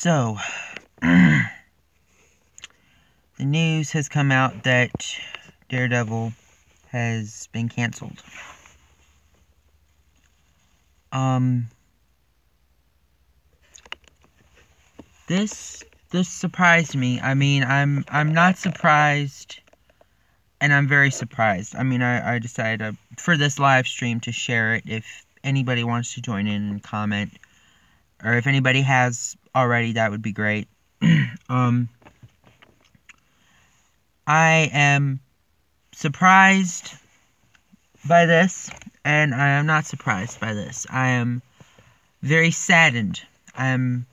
So, the news has come out that Daredevil has been canceled. This surprised me. I mean, I'm not surprised, and I'm very surprised. I mean, I decided for this live stream to share it if anybody wants to join in and comment, or if anybody has already, that would be great. I am surprised by this, and I am not surprised by this. I am very saddened. I am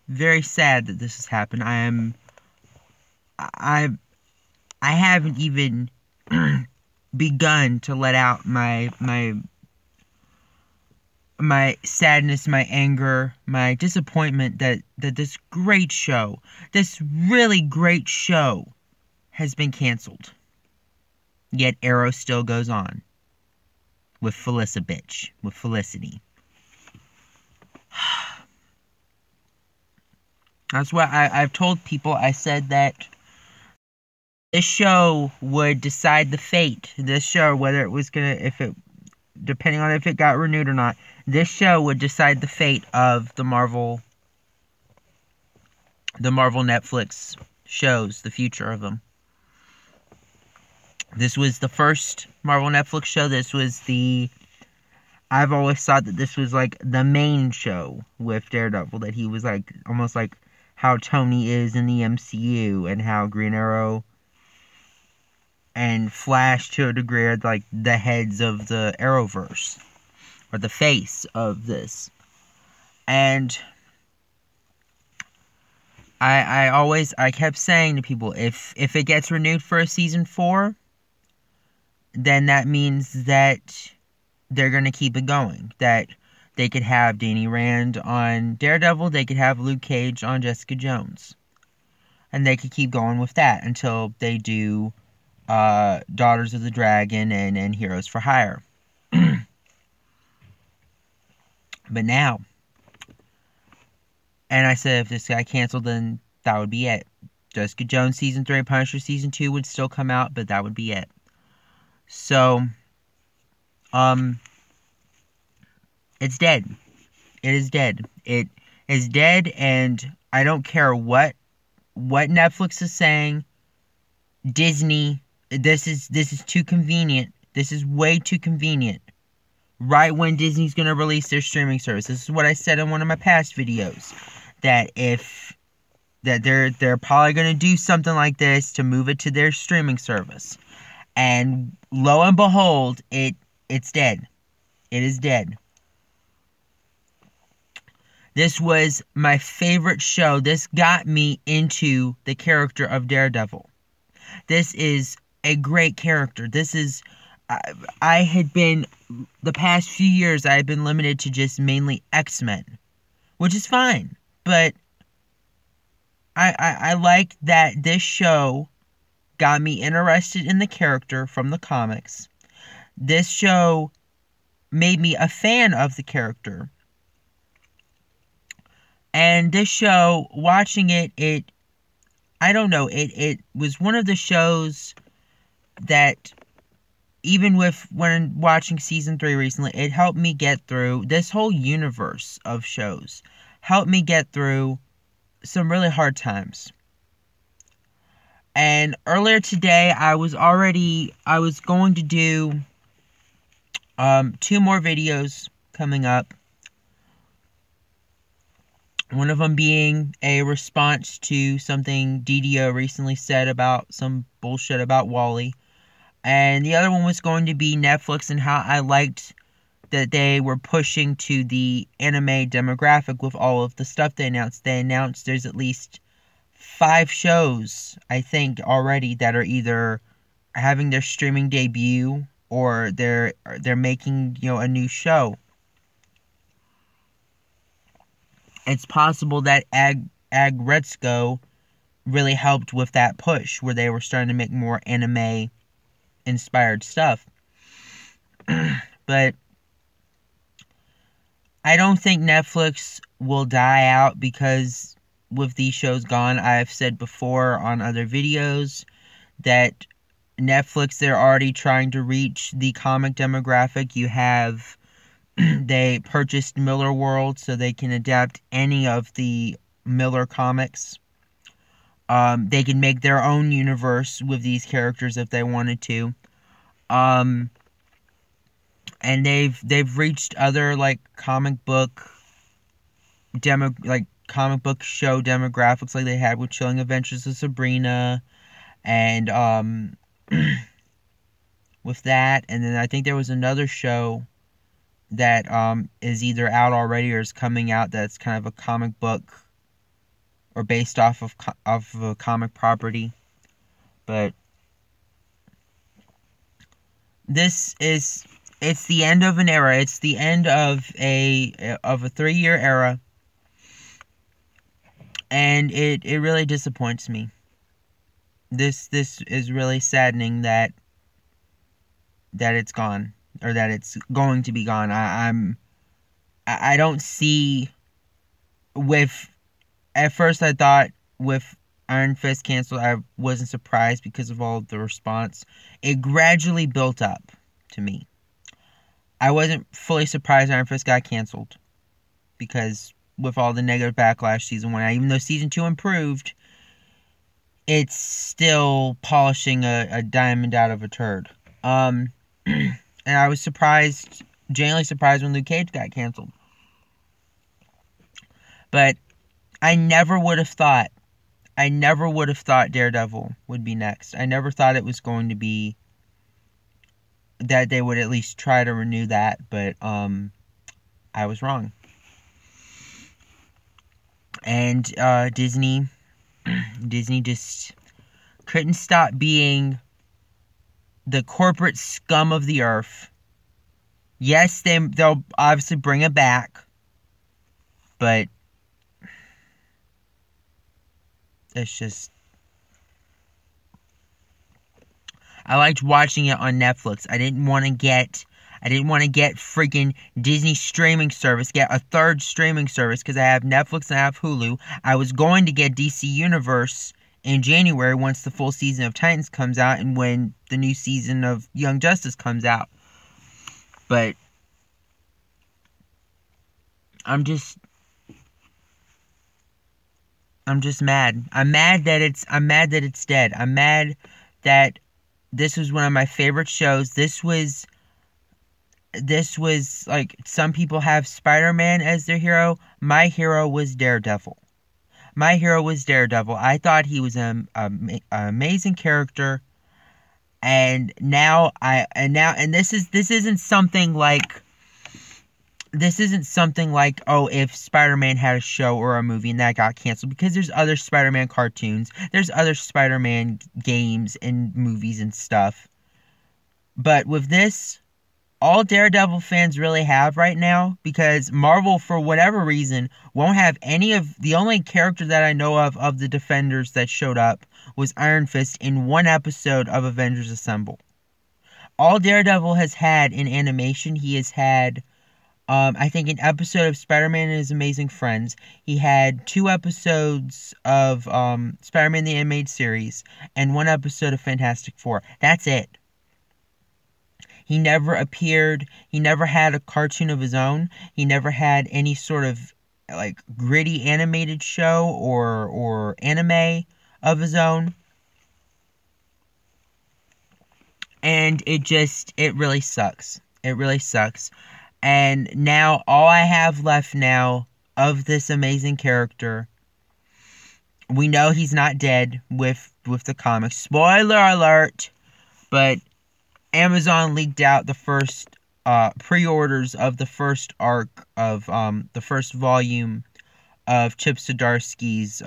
very sad that this has happened. I haven't even begun to let out my sadness, my anger, my disappointment that this great show, this really great show, has been canceled. Yet Arrow still goes on. With Felicity. That's what I've told people. I said that this show would decide the fate. This show, whether it was depending on if it got renewed or not, this show would decide the fate of the Marvel Netflix shows, the future of them. This was the first Marvel Netflix show. I've always thought that this was like the main show with Daredevil, that he was like almost like how Tony is in the MCU, and how Green Arrow and Flash to a degree are like the heads of the Arrowverse, or the face of this. And I kept saying to people, if it gets renewed for a season 4, then that means that they're going to keep it going. That they could have Danny Rand on Daredevil, they could have Luke Cage on Jessica Jones. And they could keep going with that until they do Daughters of the Dragon and Heroes for Hire. But now, and I said if this got canceled, then that would be it. Jessica Jones Season 3 and Punisher Season 2 would still come out, but that would be it. So, it's dead. It is dead. It is dead, and I don't care what Netflix is saying. Disney, this is too convenient. This is way too convenient. Right when Disney's going to release their streaming service. This is what I said in one of my past videos. That they're probably going to do something like this to move it to their streaming service. And lo and behold, it's dead. It is dead. This was my favorite show. This got me into the character of Daredevil. This is a great character. I had been, the past few years, I had been limited to just mainly X-Men, which is fine. But I like that this show got me interested in the character from the comics. This show made me a fan of the character. And this show, watching it I don't know, it was one of the shows that, even when watching Season 3 recently, it helped me get through this whole universe of shows. Helped me get through some really hard times. And earlier today, I was going to do 2 more videos coming up. One of them being a response to something DDO recently said about some bullshit about Wall-E. And the other one was going to be Netflix and how I liked that they were pushing to the anime demographic with all of the stuff they announced. They announced there's at least 5 shows, I think, already that are either having their streaming debut or they're making, a new show. It's possible that Agretzko really helped with that push, where they were starting to make more anime-inspired stuff. But I don't think Netflix will die out, because with these shows gone. I've said before on other videos that Netflix, they're already trying to reach the comic demographic. You have they purchased Miller World so they can adapt any of the Miller comics. They can make their own universe with these characters if they wanted to. And they've reached other like comic book comic book show demographics like they had with Chilling Adventures of Sabrina and with that. And then I think there was another show that is either out already or is coming out that's kind of a comic book or based off of a comic property. But it's the end of an era. It's the end of a 3-year era. And it really disappoints me. This is really saddening that it's gone, or that it's going to be gone. I don't see at first I thought with Iron Fist canceled, I wasn't surprised because of all the response. It gradually built up to me. I wasn't fully surprised Iron Fist got canceled because with all the negative backlash season 1, even though season 2 improved, it's still polishing a diamond out of a turd. And I was genuinely surprised when Luke Cage got canceled. But I never would have thought Daredevil would be next. I never thought it was going to be that they would at least try to renew that, but I was wrong. And Disney just couldn't stop being the corporate scum of the earth. Yes, they'll obviously bring it back, but it's just, I liked watching it on Netflix. I didn't want to get freaking Disney streaming service, get a third streaming service, because I have Netflix and I have Hulu. I was going to get DC Universe in January once the full season of Titans comes out and when the new season of Young Justice comes out. But I'm just mad. I'm mad that it's dead. I'm mad that this was one of my favorite shows. This was like, some people have Spider-Man as their hero. My hero was Daredevil. I thought he was an amazing character. And this isn't something like, oh, if Spider-Man had a show or a movie and that got canceled, because there's other Spider-Man cartoons, there's other Spider-Man games and movies and stuff. But with this, all Daredevil fans really have right now, because Marvel, for whatever reason, won't have any of the only character that I know of the Defenders that showed up was Iron Fist in one episode of Avengers Assemble. All Daredevil has had in animation, he has had, I think, an episode of Spider-Man and His Amazing Friends. He had 2 episodes of Spider-Man the Animated Series and 1 episode of Fantastic Four. That's it. He never appeared. He never had a cartoon of his own. He never had any sort of like gritty animated show or anime of his own. And it really sucks. It really sucks. And now all I have left now of this amazing character, we know he's not dead with the comics. Spoiler alert! But Amazon leaked out the first pre-orders of the first arc of the first volume of Chip Zdarsky's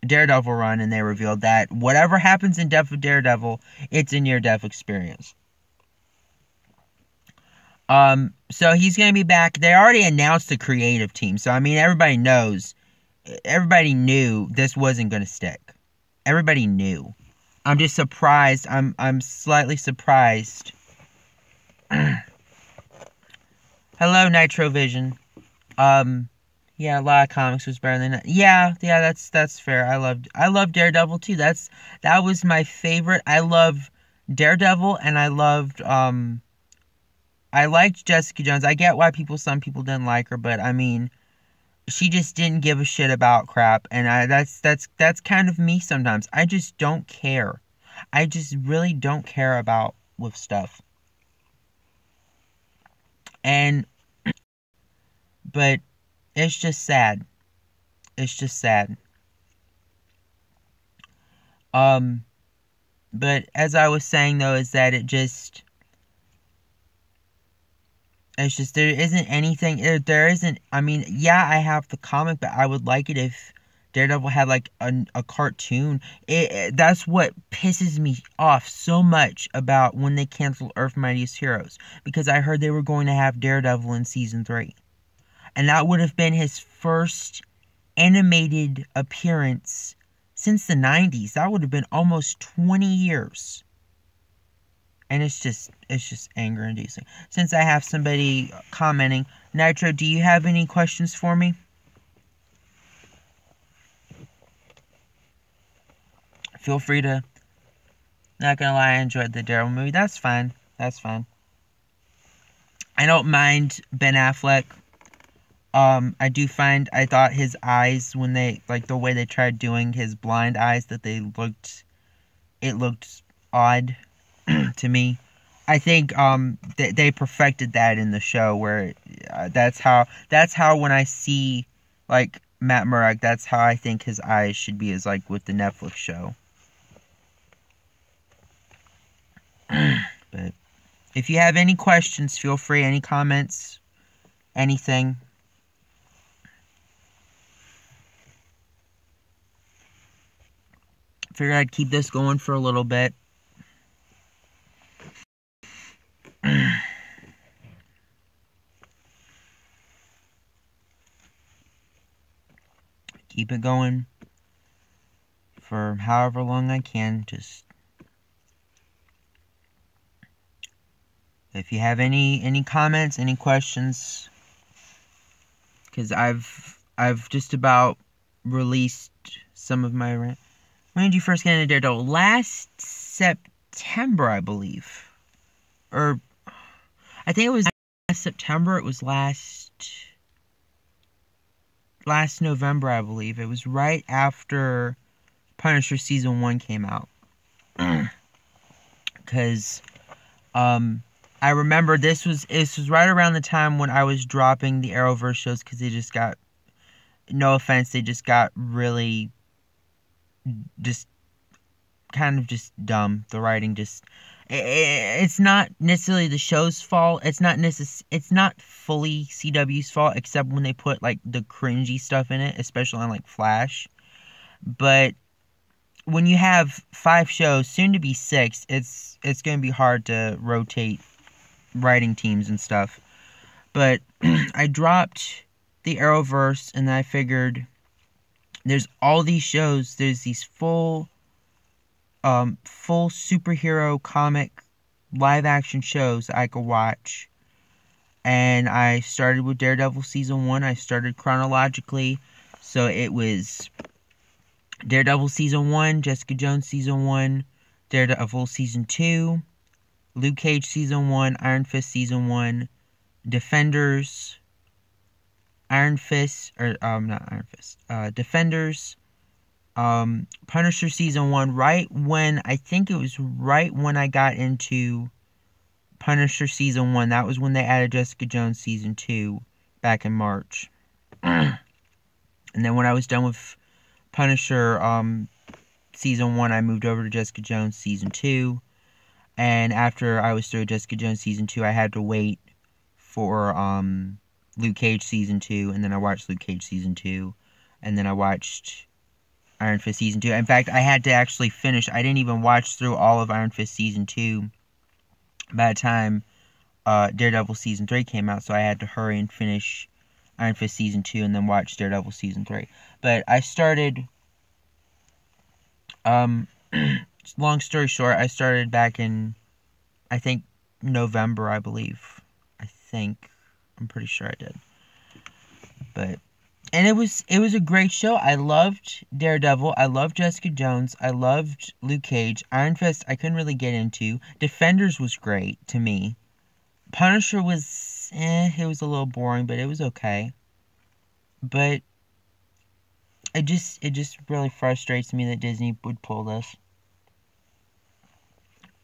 Daredevil run, and they revealed that whatever happens in Death of Daredevil, it's a near-death experience. So he's gonna be back. They already announced the creative team, so I mean everybody knew this wasn't gonna stick. Everybody knew. I'm just surprised. I'm slightly surprised. Hello, Nitrovision. Yeah, a lot of comics was better than that. Yeah, that's fair. I loved Daredevil too. That was my favorite. I love Daredevil, and I liked Jessica Jones. I get why some people didn't like her, but I mean, she just didn't give a shit about crap, and that's kind of me sometimes. I just don't care. I just really don't care about with stuff. And but it's just sad. It's just sad. Um but as I was saying though, is that it's just there isn't anything. There isn't. I mean, yeah, I have the comic, but I would like it if Daredevil had like a cartoon. That's what pisses me off so much about when they canceled Earth Mightiest Heroes, because I heard they were going to have Daredevil in season 3, and that would have been his first animated appearance since the 90s. That would have been almost 20 years. And it's just anger inducing. Since I have somebody commenting, Nitro, do you have any questions for me? Feel free to. Not gonna lie, I enjoyed the Daryl movie. That's fine. That's fine. I don't mind Ben Affleck. I thought his eyes, when they, like the way they tried doing his blind eyes, that it looked odd to me. I think they perfected that in the show, where that's how when I see like Matt Murdock, that's how I think his eyes should be, is like with the Netflix show. But if you have any questions, feel free. Any comments, anything. Figured I'd keep this going for a little bit. Keep it going for however long I can. Just if you have any comments, any questions, because I've just about released some of my rant. When did you first get into Daredevil? Last September, I believe, or I think it was last September. It was last November, I believe. It was right after Punisher season 1 came out. Because I remember this was right around the time when I was dropping the Arrowverse shows, because they just got, no offense, they just got really just kind of just dumb. The writing just, it's not necessarily the show's fault. It's not fully CW's fault, except when they put like the cringy stuff in it, especially on like Flash. But when you have 5 shows, soon to be 6, it's going to be hard to rotate writing teams and stuff. But I dropped the Arrowverse, and I figured there's all these shows. There's these full superhero comic live action shows I could watch. And I started with Daredevil season 1. I started chronologically. So it was Daredevil season 1, Jessica Jones season 1, Daredevil season 2, Luke Cage season 1, Iron Fist season 1, Defenders, Iron Fist, or not Iron Fist, Defenders, Punisher season 1, I think it was right when I got into Punisher season 1. That was when they added Jessica Jones season 2 back in March. And then when I was done with Punisher season 1, I moved over to Jessica Jones season 2. And after I was through Jessica Jones season 2, I had to wait for Luke Cage season 2, and then I watched Luke Cage season 2, and then I watched Iron Fist season 2. In fact, I had to actually finish. I didn't even watch through all of Iron Fist season 2 by the time Daredevil season 3 came out, so I had to hurry and finish Iron Fist season 2 and then watch Daredevil season 3. But I started long story short, I started back in, I think, November, I believe. I'm pretty sure I did. But And it was a great show. I loved Daredevil. I loved Jessica Jones. I loved Luke Cage. Iron Fist I couldn't really get into. Defenders was great to me. Punisher was it was a little boring, but it was okay. But it just really frustrates me that Disney would pull this.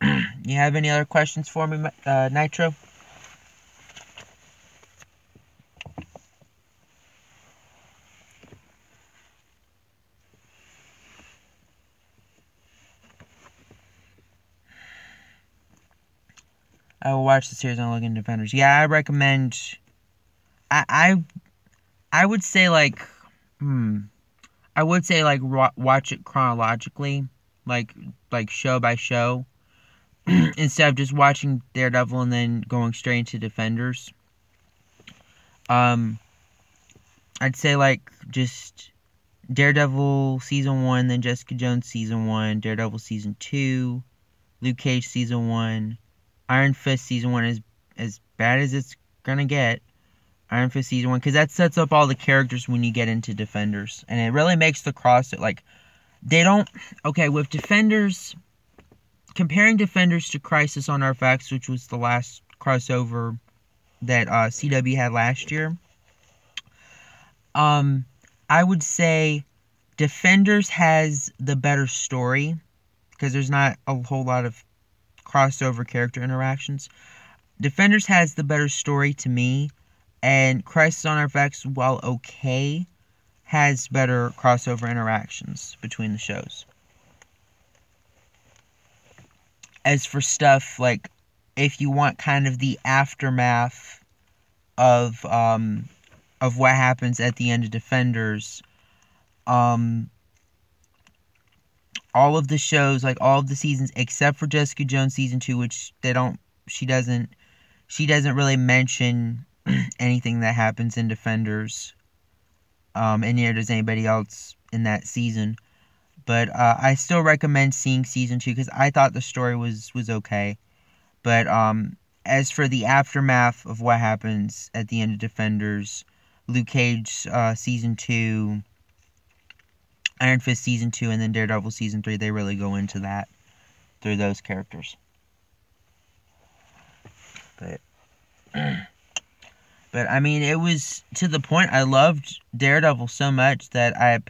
You have any other questions for me, Nitro? I will watch the series on Logan Defenders. Yeah, I recommend. I I, I would say like, I would say like watch it chronologically, like show by show, instead of just watching Daredevil and then going straight into Defenders. Um, I'd say like just Daredevil season 1, then Jessica Jones season 1, Daredevil season 2, Luke Cage season 1, Iron Fist season 1 is as bad as it's gonna get. Iron Fist season 1, because that sets up all the characters when you get into Defenders, and it really makes the cross like they don't. Okay, with Defenders, comparing Defenders to Crisis on Earth-X, which was the last crossover that CW had last year, I would say Defenders has the better story because there's not a whole lot of crossover character interactions. Defenders has the better story to me, and Crisis on Earth-X, while okay, has better crossover interactions between the shows. As for stuff like, if you want kind of the aftermath of what happens at the end of Defenders, all of the shows, like all of the seasons except for Jessica Jones season 2, which she doesn't really mention anything that happens in Defenders, and neither does anybody else in that season. But I still recommend seeing season 2 because I thought the story was okay. But as for the aftermath of what happens at the end of Defenders, Luke Cage season 2, Iron Fist season 2, and then Daredevil season 3, they really go into that through those characters. But I mean, it was to the point I loved Daredevil so much that I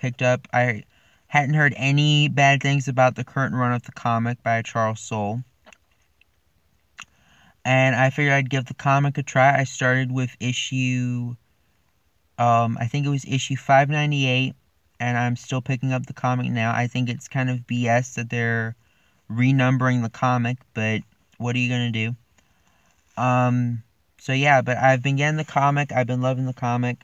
hadn't heard any bad things about the current run of the comic by Charles Soule. And I figured I'd give the comic a try. I started with issue, I think it was issue 598, and I'm still picking up the comic now. I think it's kind of BS that they're renumbering the comic, but what are you going to do? So yeah, but I've been getting the comic. I've been loving the comic.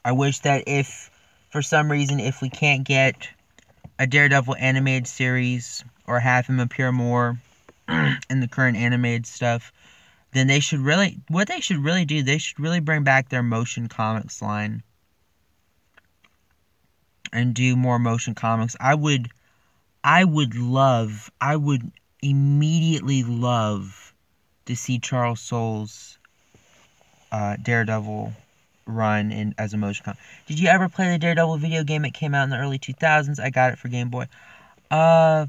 I wish that if, for some reason, if we can't get a Daredevil animated series or have him appear more in the current animated stuff, then they should really bring back their motion comics line and do more motion comics. I would immediately love to see Charles Soule's Daredevil run in as a motion comic. Did you ever play the Daredevil video game? It came out in the early 2000s. I got it for Game Boy. I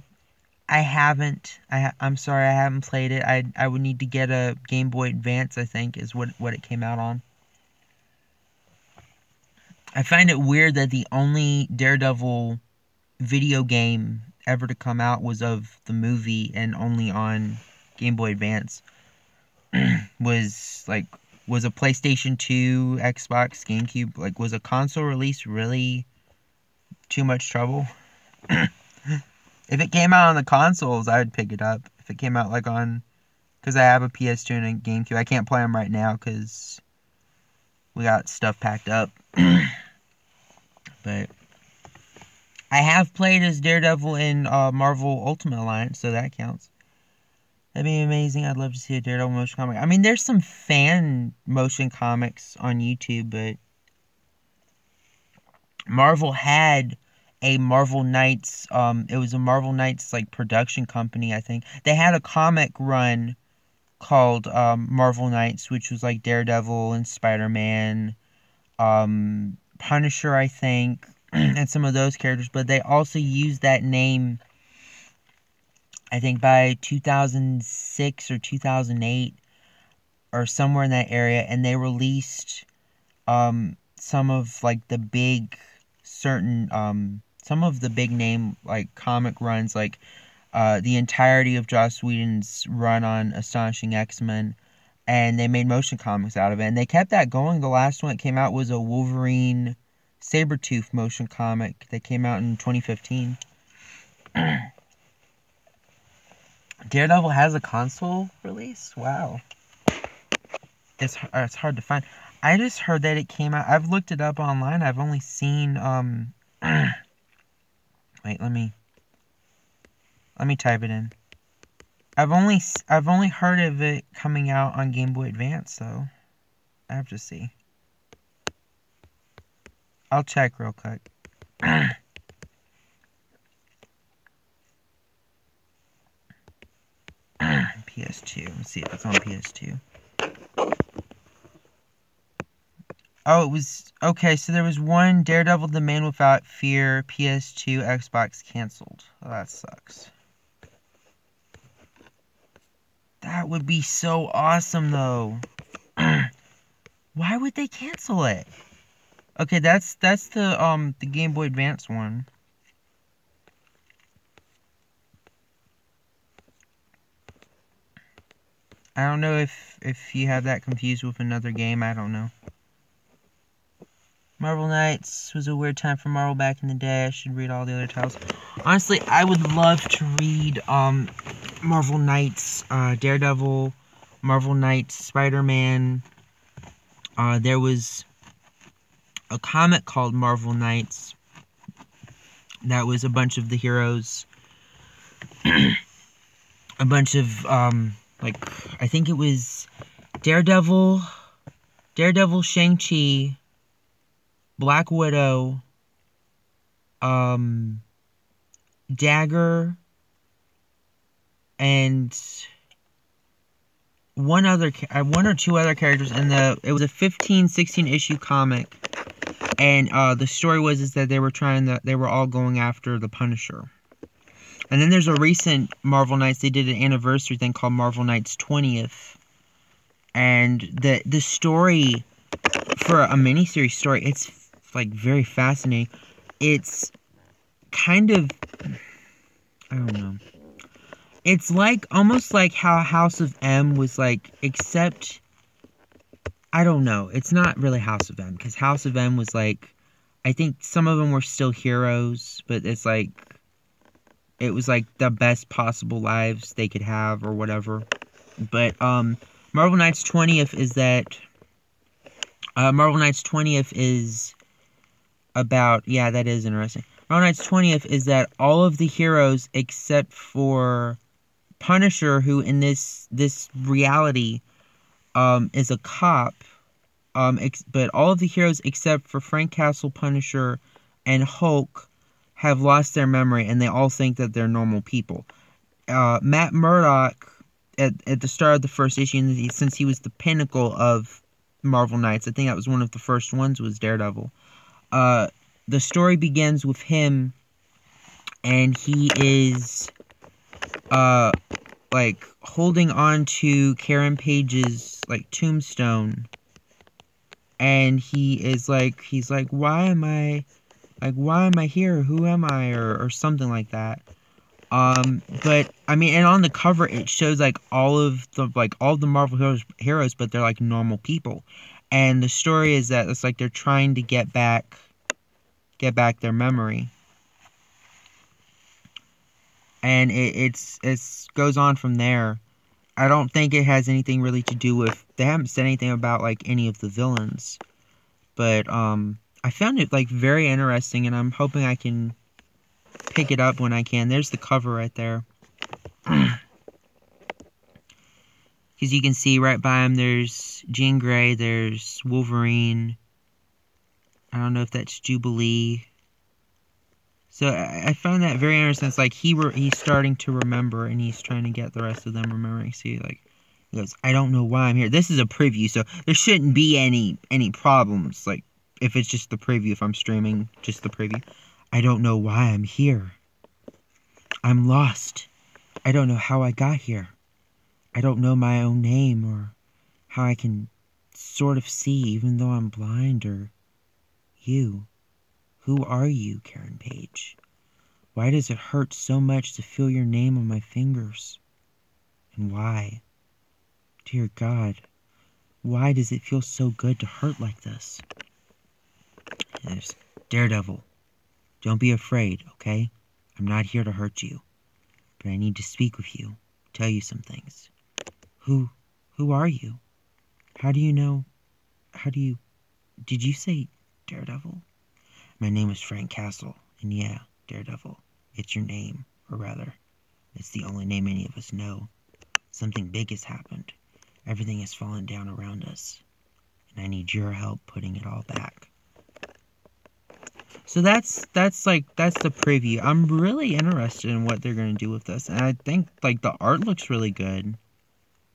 haven't. I'm sorry, I haven't played it. I would need to get a Game Boy Advance, I think, is what it came out on. I find it weird that the only Daredevil video game ever to come out was of the movie and only on Game Boy Advance. was a PlayStation 2, Xbox, GameCube, was a console release really too much trouble? If it came out on the consoles, I would pick it up. If it came out because I have a PS2 and a GameCube, I can't play them right now because we got stuff packed up. But I have played as Daredevil in Marvel Ultimate Alliance, so that counts. That'd be amazing. I'd love to see a Daredevil motion comic. I mean, there's some fan motion comics on YouTube, but Marvel had a Marvel Knights, it was a Marvel Knights, production company, I think. They had a comic run called Marvel Knights, which was like Daredevil and Spider-Man, Punisher, I think, and some of those characters. But they also used that name, I think, by 2006 or 2008 or somewhere in that area, and they released some of like the big some of the big name like comic runs, like the entirety of Joss Whedon's run on Astonishing X-Men, and they made motion comics out of it, and they kept that going. The last one that came out was a Wolverine Sabretooth motion comic that came out in 2015. Daredevil has a console release? Wow. It's hard to find. I just heard that it came out. I've looked it up online. I've only seen wait, let me type it in. I've only heard of it coming out on Game Boy Advance, though. I have to see. I'll check real quick. PS2. Let's see if it's on PS2. Oh, it was... Okay, so there was one Daredevil the Man Without Fear, PS2, Xbox canceled. Oh, that sucks. That would be so awesome, though. Why would they cancel it? Okay, that's the Game Boy Advance one. I don't know if you have that confused with another game. I don't know. Marvel Knights was a weird time for Marvel back in the day. I should read all the other titles. Honestly, I would love to read Marvel Knights, Daredevil, Marvel Knights, Spider-Man. There was a comic called Marvel Knights that was a bunch of the heroes. A bunch of like, I think it was Daredevil, Shang-Chi, Black Widow, Dagger, and one or two other characters. And it was a 16 issue comic, and the story was that they were all going after the Punisher. And then there's a recent Marvel Knights. They did an anniversary thing called Marvel Knights 20th. And the story, for a miniseries story, it's like very fascinating. It's kind of, I don't know. It's like almost like how House of M was like, except I don't know. It's not really House of M, because House of M was like, I think some of them were still heroes, but it's like, it was like the best possible lives they could have or whatever. But Marvel Knights 20th is that Marvel Knights 20th is about, yeah, that is interesting. Marvel Knights 20th is that all of the heroes except for Punisher, who in this reality is a cop, but all of the heroes except for Frank Castle, Punisher, and Hulk have lost their memory, and they all think that they're normal people. Matt Murdock, at the start of the first issue, since he was the pinnacle of Marvel Knights, I think that was one of the first ones, was Daredevil. The story begins with him, and he is like holding on to Karen Page's like tombstone, and he's like, why am I here? Who am I? Or something like that. But I mean, and on the cover it shows like all of the Marvel heroes, but they're like normal people. And the story is that it's like they're trying to get back their memory. And it goes on from there. I don't think it has anything really to do with, they haven't said anything about like any of the villains. But I found it like very interesting, and I'm hoping I can pick it up when I can. There's the cover right there. Because you can see right by him, there's Jean Grey, there's Wolverine. I don't know if that's Jubilee. So I found that very interesting. It's like he's starting to remember, and he's trying to get the rest of them remembering. See, like, He goes, I don't know why I'm here. This is a preview, so there shouldn't be any problems. Like, if it's just the preview, if I'm streaming just the preview. I don't know why I'm here. I'm lost. I don't know how I got here. I don't know my own name or how I can sort of see even though I'm blind or you. Who are you, Karen Page? Why does it hurt so much to feel your name on my fingers? And why? Dear God, why does it feel so good to hurt like this? There's Daredevil. Don't be afraid, okay? I'm not here to hurt you. But I need to speak with you, tell you some things. Who are you? How do you know? Did you say Daredevil? My name is Frank Castle, and yeah, Daredevil. It's your name, or rather, it's the only name any of us know. Something big has happened. Everything has fallen down around us, and I need your help putting it all back. So that's the preview. I'm really interested in what they're gonna do with this, and I think like the art looks really good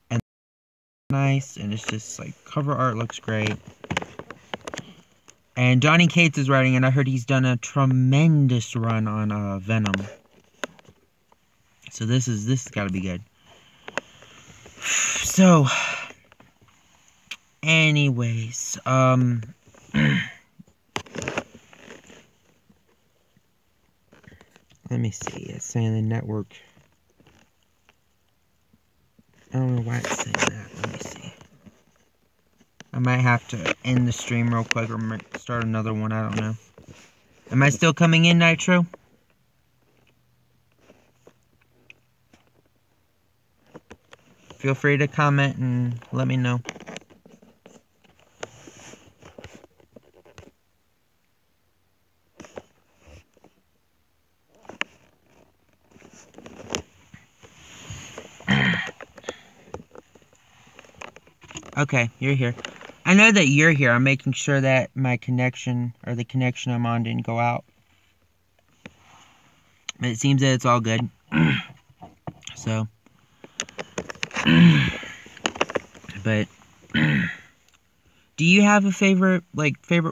and nice, and it's just like cover art looks great. And Johnny Cates is writing, and I heard he's done a tremendous run on Venom. So this has got to be good. So, anyways, let me see. It's saying the network. I don't know why it's saying that. Let me see. I might have to end the stream real quick or start another one. I don't know. Am I still coming in, Nitro? Feel free to comment and let me know. Okay, you're here. I know that you're here. I'm making sure that my connection, or the connection I'm on, didn't go out. But it seems that it's all good. So. But. Do you have a favorite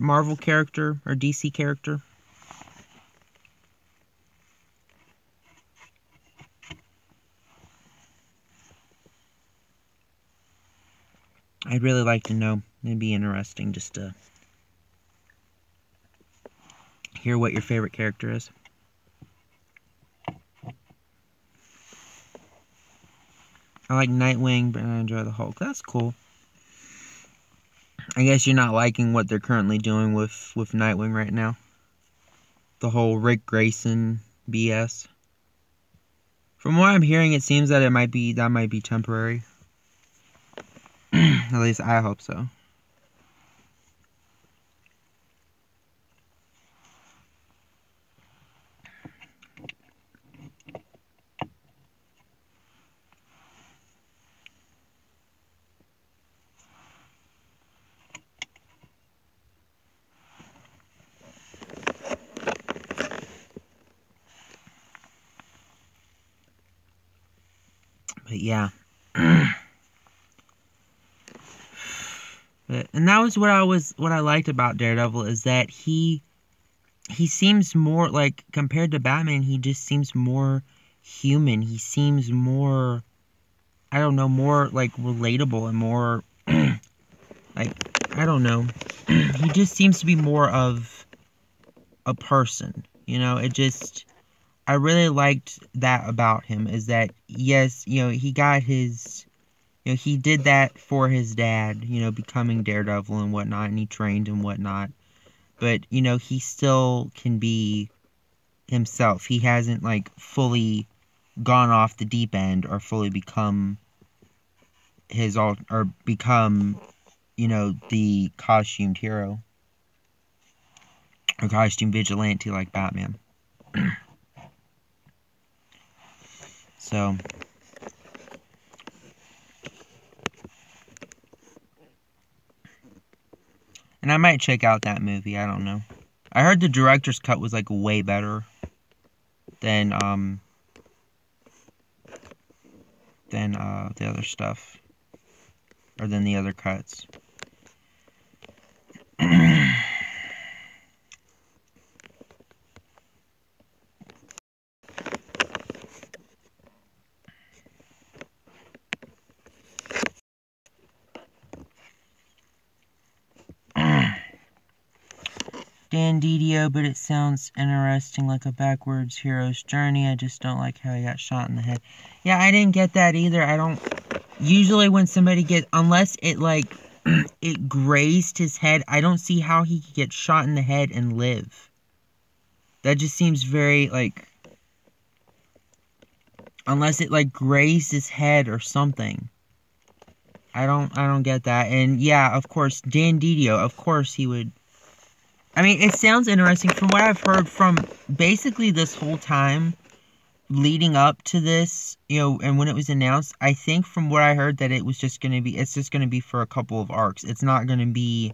Marvel character or DC character? I'd really like to know. It'd be interesting just to hear what your favorite character is. I like Nightwing, but I enjoy the Hulk. That's cool. I guess you're not liking what they're currently doing with Nightwing right now. The whole Rick Grayson BS. From what I'm hearing, it seems that that might be temporary. At least I hope so. But yeah. And that was what I liked about Daredevil, is that he seems more, like, compared to Batman, he just seems more human. He seems more, I don't know, more like relatable and more like, I don't know. He just seems to be more of a person, you know? I really liked that about him, is that, yes, you know, he got his, you know, he did that for his dad, you know, becoming Daredevil and whatnot, and he trained and whatnot. But, you know, he still can be himself. He hasn't, like, fully gone off the deep end or fully become become, you know, the costumed hero or costume vigilante like Batman. So, and I might check out that movie. I don't know. I heard the director's cut was like way better than the other stuff. or than the other cuts. Dan Didio, but it sounds interesting, like a backwards hero's journey. I just don't like how he got shot in the head. Yeah, I didn't get that either. I don't... Usually when somebody gets... Unless it, like, it grazed his head, I don't see how he could get shot in the head and live. That just seems very, like... Unless it, like, grazed his head or something. I don't get that. And, yeah, of course, Dan Didio, of course he would... I mean, it sounds interesting. From what I've heard from basically this whole time leading up to this, you know, and when it was announced, I think from what I heard that it was just going to be, it's just going to be for a couple of arcs. It's not going to be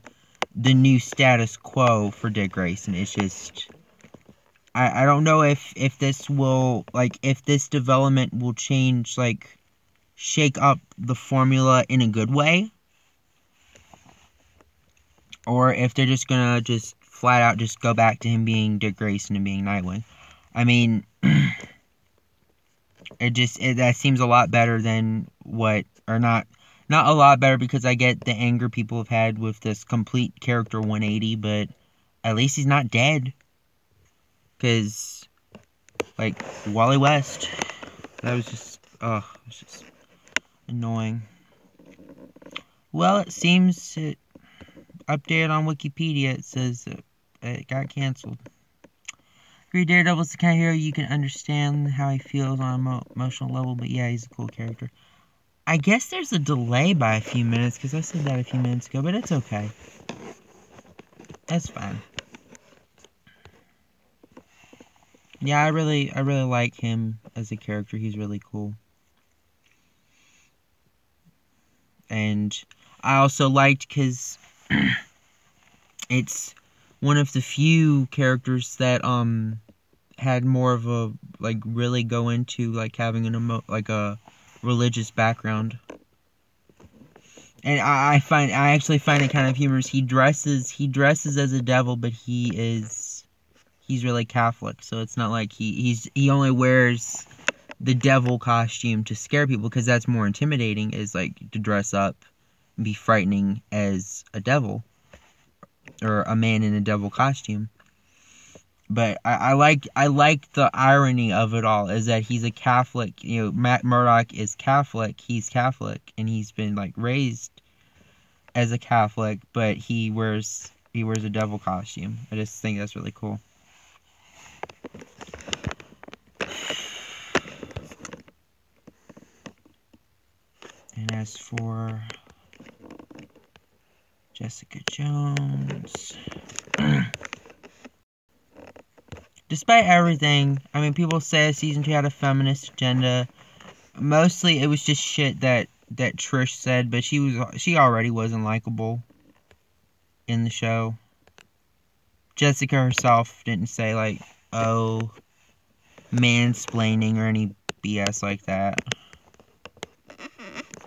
the new status quo for Dick Grayson. It's just, I don't know if this will, like, if this development will change, like, shake up the formula in a good way. Or if they're just going to just flat out just go back to him being Dick Grayson and being Nightwing. I mean, that seems a lot better than what, or not a lot better, because I get the anger people have had with this complete character 180, but at least he's not dead. Because, like, Wally West, that was just, it was just annoying. Well, it seems it updated on Wikipedia, it says it got canceled. Daredevil's the kind of hero you can understand how he feels on an emotional level, but yeah, he's a cool character. I guess there's a delay by a few minutes, because I said that a few minutes ago, but it's okay. That's fine. Yeah, I really like him as a character. He's really cool. And I also liked, because it's one of the few characters that had more of a, like, really go into, like, having a religious background. And I actually find it kind of humorous. He dresses as a devil, but he's really Catholic, so it's not like he only wears the devil costume to scare people, because that's more intimidating, is like to dress up and be frightening as a devil or a man in a devil costume. But I like the irony of it all, is that he's a Catholic. You know, Matt Murdock is Catholic. He's Catholic, and he's been, like, raised as a Catholic, but he wears a devil costume. I just think that's really cool. And as for Jessica Jones, despite everything, I mean, people say season 2 had a feminist agenda. Mostly it was just shit that Trish said, but she already wasn't likable in the show. Jessica herself didn't say, like, oh, mansplaining or any BS like that.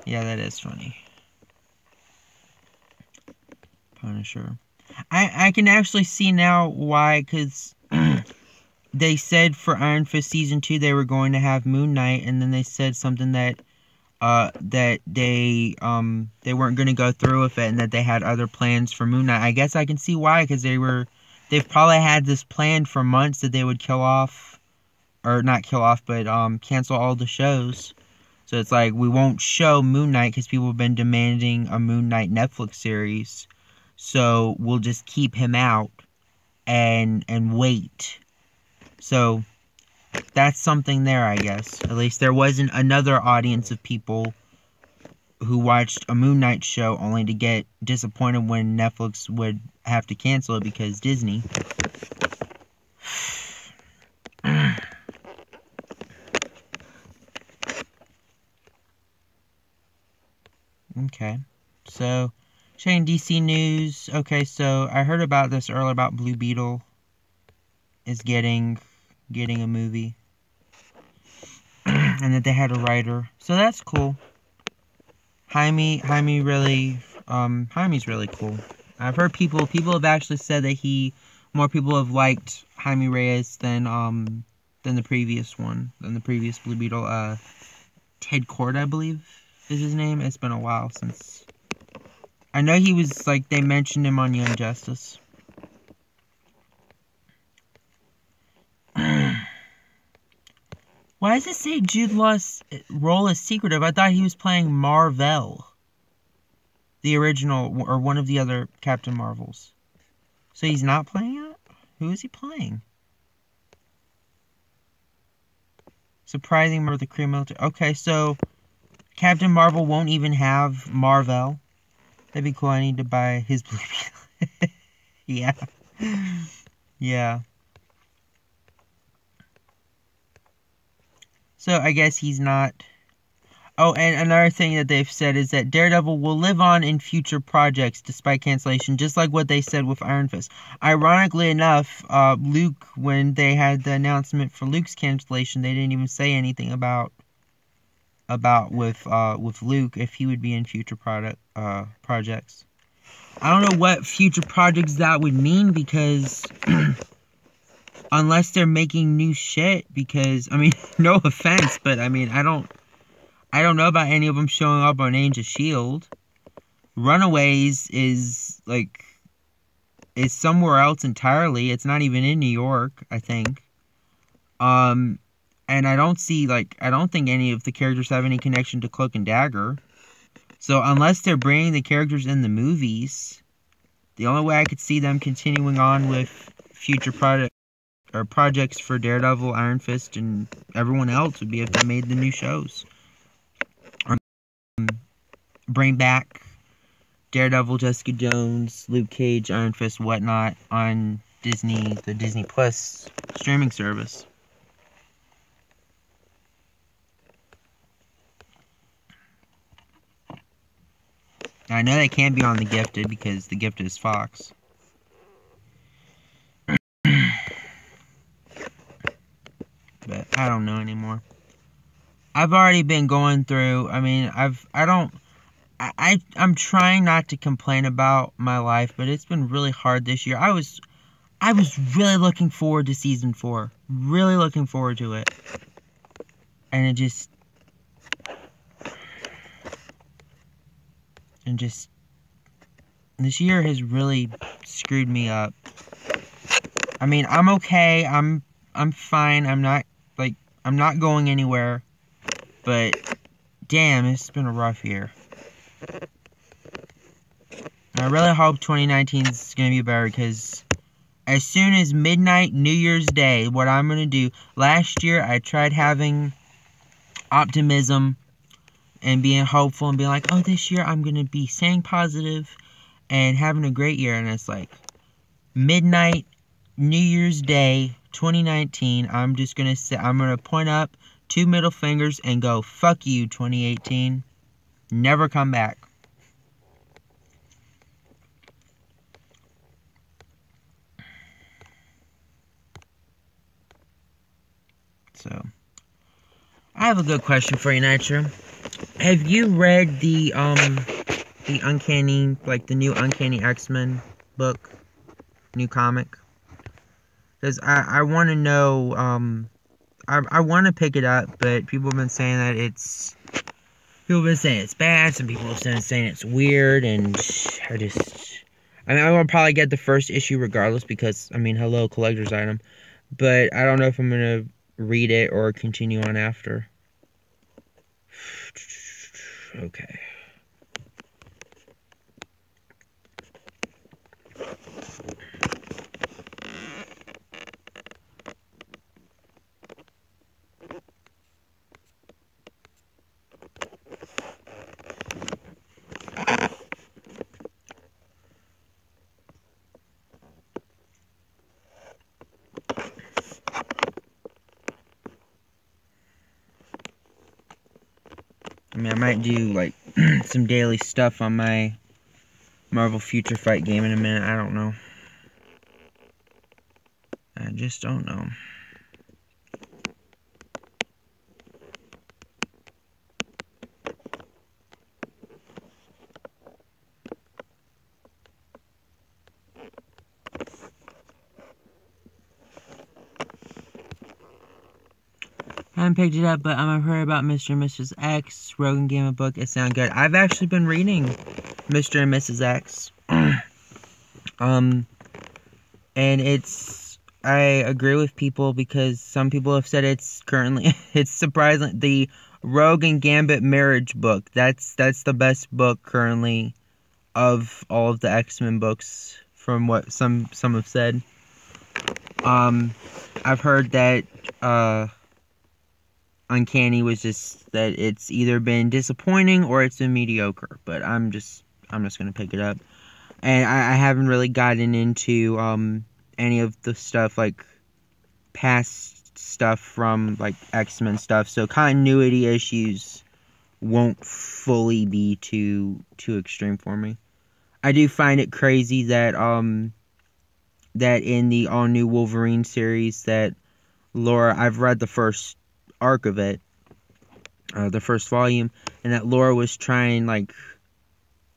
Yeah, that is funny. Punisher. I can actually see now why, because they said for Iron Fist season 2 they were going to have Moon Knight, and then they said something that they weren't going to go through with it, and that they had other plans for Moon Knight. I guess I can see why, because they've probably had this planned for months, that they would kill off, or not kill off, but cancel all the shows. So it's like, we won't show Moon Knight because people have been demanding a Moon Knight Netflix series. So we'll just keep him out and wait. So that's something there, I guess. At least there wasn't another audience of people who watched a Moon Knight show only to get disappointed when Netflix would have to cancel it because Disney. Okay, so sharing DC news. Okay, so I heard about this earlier about Blue Beetle is getting a movie, and that they had a writer, so that's cool. Jaime's really cool. I've heard people have actually said that more people have liked Jaime Reyes than the previous one, than the previous Blue Beetle. Ted Kord, I believe, is his name. It's been a while since. I know he was, like, they mentioned him on Young Justice. Why does it say Jude Law's role is secretive? I thought he was playing Marvel, the original, or one of the other Captain Marvels. So he's not playing it? Who is he playing? Surprising member of the Kree military. Okay, so Captain Marvel won't even have Marvel. That'd be cool. I need to buy his Blue Beetle. Yeah. Yeah. So I guess he's not. Oh, and another thing that they've said is that Daredevil will live on in future projects despite cancellation, just like what they said with Iron Fist. Ironically enough, Luke, when they had the announcement for Luke's cancellation, they didn't even say anything about with Luke if he would be in future projects. I don't know what future projects that would mean, because unless they're making new shit, because I mean, no offense, but I mean, I don't know about any of them showing up on Agents of S.H.I.E.L.D. Runaways is somewhere else entirely. It's not even in New York, I think. And I don't think any of the characters have any connection to Cloak and Dagger. So unless they're bringing the characters in the movies, the only way I could see them continuing on with future projects for Daredevil, Iron Fist, and everyone else would be if they made the new shows. Or bring back Daredevil, Jessica Jones, Luke Cage, Iron Fist, whatnot on the Disney Plus streaming service. I know they can't be on The Gifted because The Gifted is Fox. But I don't know anymore. I've already been going through. I mean, I'm trying not to complain about my life, but it's been really hard this year. I was really looking forward to season 4. Really looking forward to it. And this year has really screwed me up. I mean, I'm okay. I'm fine. I'm not going anywhere. But damn, it's been a rough year. I really hope 2019 is going to be better, because as soon as midnight New Year's Day, what I'm going to do, last year I tried having optimism and being hopeful and being like, oh, this year I'm going to be staying positive and having a great year. And it's like midnight New Year's Day 2019, I'm just going to say, I'm going to point up 2 middle fingers and go, fuck you, 2018. Never come back. So, I have a good question for you, Nitro. Have you read the Uncanny, like the new Uncanny X-Men book, new comic? Because I want to know, I want to pick it up, but people have been saying that people have been saying it's bad, some people have been saying it's weird, and I will probably get the first issue regardless, because, I mean, hello, collector's item, but I don't know if I'm going to read it or continue on after. Okay. I mean, I might do, like, some daily stuff on my Marvel Future Fight game in a minute. I don't know. I just don't know. haven't picked it up, but I've heard about Mr. and Mrs. X, Rogan Gamma book. It sounds good. I've actually been reading Mr. and Mrs. X. And I agree with people because some people have said it's surprising. The Rogue and Gambit marriage book, that's the best book currently of all of the X-Men books from what some have said. I've heard that Uncanny was just that it's either been disappointing or it's been mediocre, but I'm just gonna pick it up. And I haven't really gotten into any of the stuff like past stuff from like X-Men stuff, so continuity issues won't fully be too extreme for me. I do find it crazy that that in the all new Wolverine series that Laura, I've read the first arc of it, the first volume, and that Laura was trying like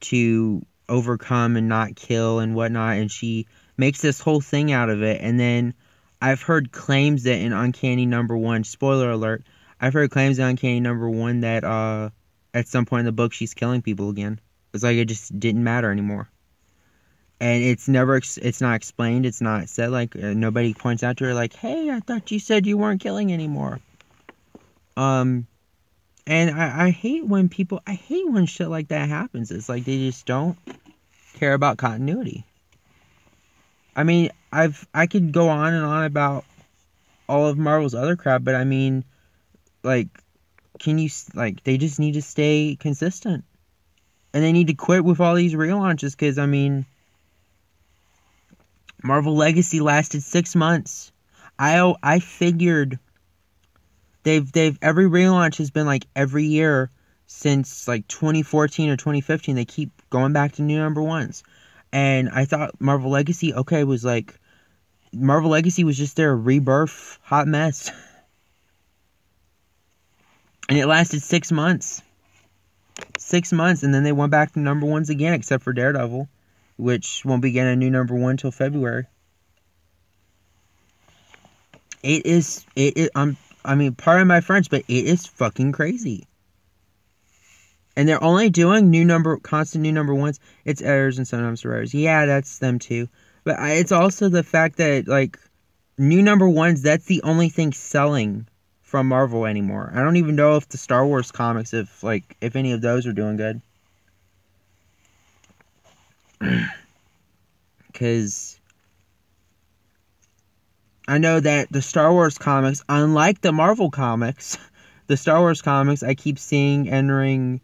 to overcome and not kill and whatnot, and she makes this whole thing out of it. And then I've heard claims that in Uncanny #1, spoiler alert, I've heard claims in Uncanny #1 that at some point in the book she's killing people again. It's like it just didn't matter anymore, and it's not explained, it's not said, like nobody points out to her like, hey, I thought you said you weren't killing anymore. And I hate when shit like that happens. It's like they just don't care about continuity. I mean, I could go on and on about all of Marvel's other crap, but I mean, like, they just need to stay consistent. And they need to quit with all these relaunches, because, I mean, Marvel Legacy lasted 6 months. I figured every relaunch has been like every year since like 2014 or 2015. They keep going back to new #1s. And I thought Marvel Legacy, was just their rebirth hot mess. And it lasted 6 months. 6 months, and then they went back to #1s again, except for Daredevil, which won't be getting a new #1 until February. Pardon my French, but it is fucking crazy. And they're only doing constant new #1s. It's errors and sometimes rares. Yeah, that's them too. But it's also the fact that, like, new #1s, that's the only thing selling from Marvel anymore. I don't even know if the Star Wars comics, if any of those are doing good. Because I know that the Star Wars comics, unlike the Marvel comics, the Star Wars comics I keep seeing entering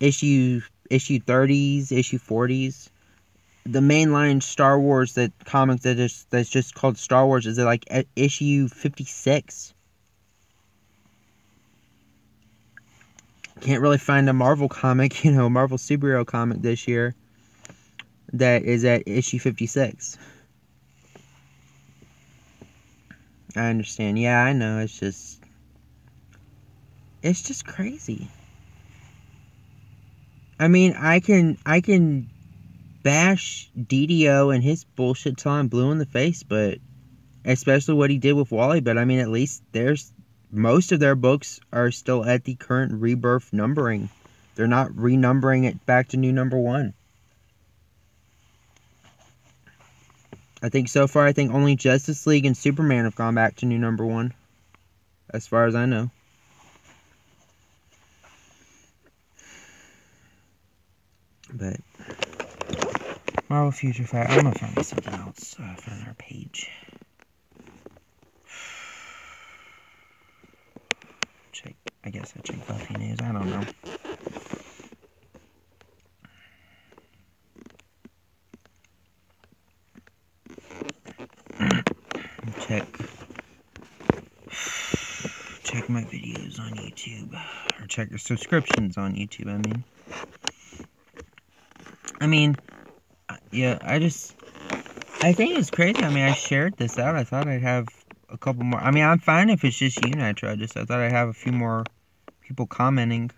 issue 30s, issue 40s. The mainline Star Wars comics that's just called Star Wars is like at issue 56. Can't really find a Marvel comic, Marvel superhero comic this year that is at issue 56. I understand. Yeah, I know. It's just crazy. I mean, I can bash DDO and his bullshit till I'm blue in the face, but especially what he did with Wally. But I mean, at least most of their books are still at the current rebirth numbering. They're not renumbering it back to new #1. I think so far, only Justice League and Superman have gone back to new #1, as far as I know. But Marvel Future Fight, I'm gonna find something else for our page. I guess I check Buffy news. I don't know. Check my videos on YouTube, or check the subscriptions on YouTube. Yeah, I think it's crazy. I shared this out. I thought I'd have a couple more. I'm fine if it's just you, Nitro. I thought I'd have a few more people commenting.